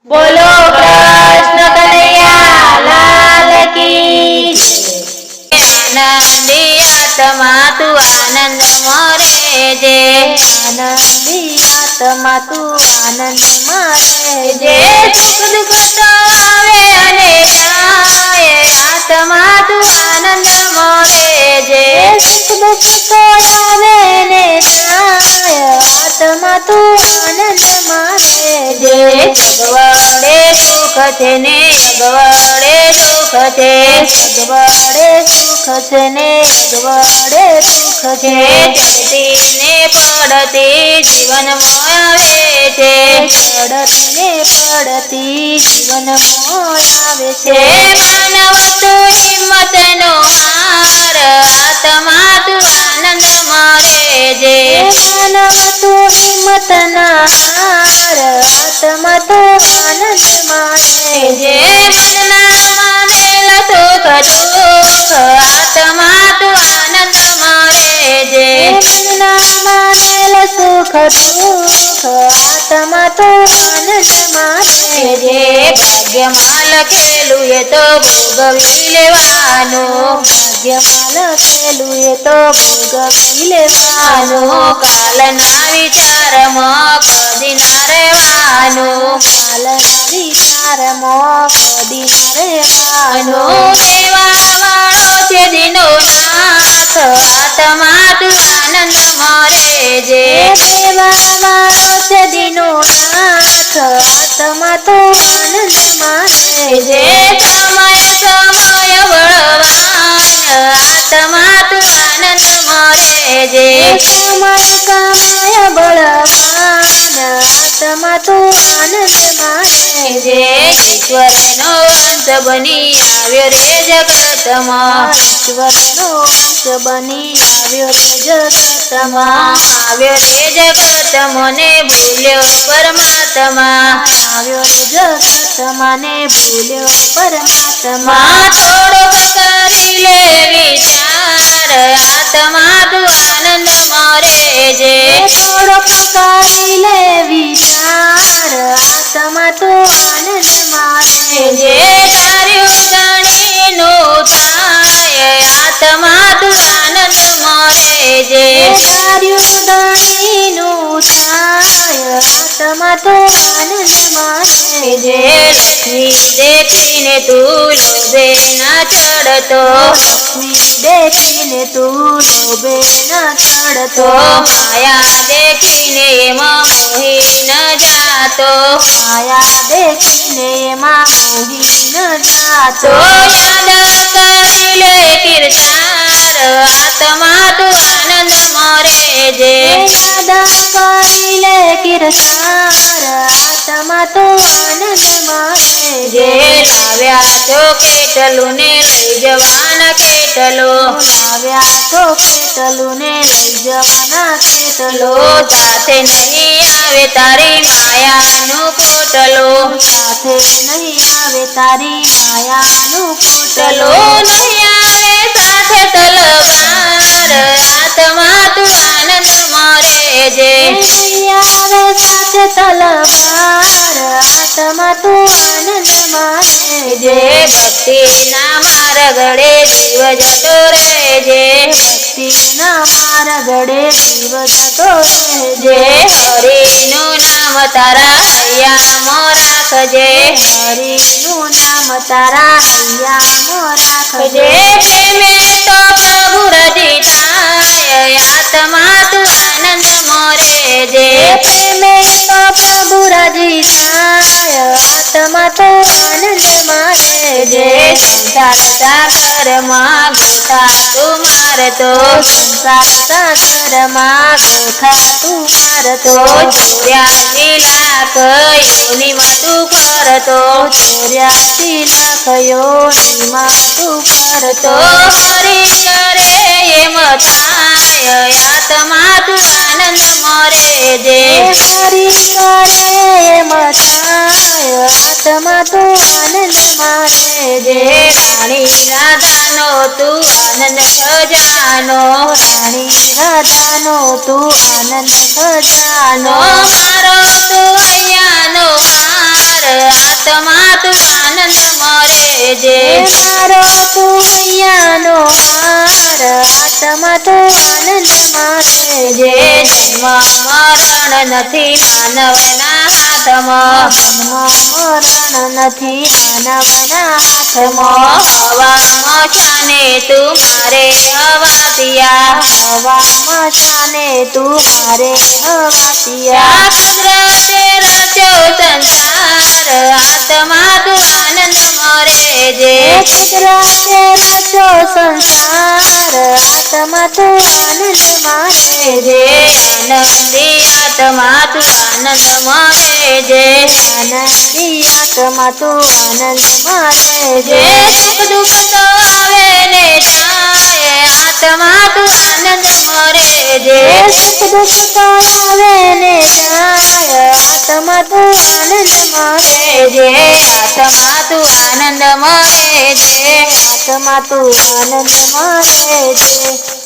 બોલો કૃષ્ણ કનૈયા લાલ કી જય। આનંદી આત્મા તું આનંદ મોરે જે, આનંદી આત્મા તું આનંદ મારે જે સુખ દુઃખ તો આવે અને જાય, આત્મા તું આનંદ મોરે જે, સુખ દુઃખ તો આવે ને જાય, આત્મા તું આનંદ મારે જે સગવડે સુખ છે ને અગવડે સુખ છે, સગવડે સુખ છે ને અગવડે સુખ જે છે, ચડતી ને પડતી જીવનમાં આવે છે, ચડતી ને પડતી જીવનમાં આવે જે છે, માનવ તું હિંમતનો હાર, આત્મા તું આનંદ મારે જે, માનવ તું હિંમતના હાર, આત્મા તું આનંદ મારે જે મનના માનેલ સુખ દુઃખ, આત્મા તું આનંદ મારે જે, મનના માનેલ સુખ દુઃખ, આત્મા તું આનંદ મારે જે ભાગ્યમાં લખેલું એ તો ભોગવી લેવાનું, ભાગ્યમાં લખેલું એ તો ભોગવી લેવાનું, કાલના વિચારમાં કદી ના રહેવાનું, કાલના વિચારમાં કદી ના રહેવાનું, દેવા વાળો છે દિનો નાથ, આત્મા તું આનંદ મારે જે, દેવા વાળો છે દિનો નાથ, આત્મા તો આનંદ મારે જે સમય સમય બળવાન, આત્મા તું આનંદ મારે જે, સમય સમય બળવાન, આત્મા તો આનંદ મારે જે ઈશ્વરનો અંશ બની આવ્યો રે જગતમાં, ઈશ્વરનો અંશ બની આવ્યો રે આવ્યો જગતમાં, રે જગત મને ભૂલ્યો પરમાત્મા, આવ્યો રે જગતમાં ને ભૂલ્યો પરમાત્મા, થોડોક કરી લે વિચાર, આત્મા તું આનંદ મારે જે, થોડોક કરી લે વિચાર, આત્મા તો આનંદ મારે જે ધાર્યું ગણીનું થાય, આત્મા તું આનંદ મારે જે, ધાર્યું ગણીનું થાય, આત્મા તો આનંદ મારે જે લક્ષ્મી દેખીને તું લોભે ના ચડતો, લક્ષ્મી દેખીને તું લોભે ન ચડતો, માયા દેખીને એમાં મોહી ન જાતો, માયા દેખીને એમાં મોહી ન જાતો, યાદ કરી લે કીર્તાર, આત્મા તું આનંદ મારે જે, યાદ કરી લે કીર્તાર, આત્મા તો આનંદ મારે જે લાવ્યા છો કેટલું ને લઈ જવાના કેટલો, લાવ્યા તો કેટલું ને લઈ જવાના કેટલો, સાથે નહીં આવે તારી માયાનું પોટલો, સાથે નહીં આવે તારી માયાનું ચલો પોટલો, નહીં આવે સાથે તલવાર, આત્મા તું આનંદ મારે જે, નહીં આવે સાથે તલવાર, આત્મા તો આનંદ મારે જે ભક્તિના માર્ગડે જીવ જતો રહે જે, ભક્તિના માર્ગડે જીવ જતો જે રહેજે, હરિનું નામ તારા હૈયામાં રાખજે, હરિનું નામ તારા હૈયામાં જે રાખજે, પ્રેમે તો પ્રભુ રજી થાય, આત્મા તું આનંદ મોરે જે, પ્રેમે તો પ્રભુ રાજી થાય, આત્મા તો આનંદ મારે જે સંસાર સાગરમાં ગોતા તું મારતો, સંસાર સાગરમાં ગોથા તું મારતો, 84 લાખ યોનિમાં તું ફરતો, 84 લાખ યોનિમાં તું તો ફરતો, હરી કરે એમ થાય, આત્મા તું આનંદ મોરે જે, હરી કરે એમ થાય, આત્મા તો આનંદ મારે જે રાણી રાધાનો તું આનંદ ખજાનો, રાણી રાધાનો તું આનંદ ખજાનો, મારો તું હૈયાનો હાર, આત્મા તું આનંદ મરે જે મારો તું અહીંયાનો હાર આત્મા તું આનંદ મારે જે જન્મ મરણ નથી માનવના હાથમાં મરણ નથી માનવના હાથમાં હવામાં જાને તું મારે હવાતિયા હવામાં જાને તું મારે હવાતિયા કુદરતે રચ્યો સંસાર આત્મા તું આનંદ મરે જે કુદરતે રચો સંસાર આત્મા તું આનંદ મારે જે આનંદી આત્મા તું આનંદ મરે જે આનંદી આત્મા તું આનંદ મારે જે સુખ દુઃખ તો આવે ને જાય આત્મા તું આનંદ મરે જે સુખ દુઃખ તો આવે ને જાય આત્મા તું આનંદ મારે જે આત્મા તું આનંદ મરે જે આત્મા તું આનંદ મારે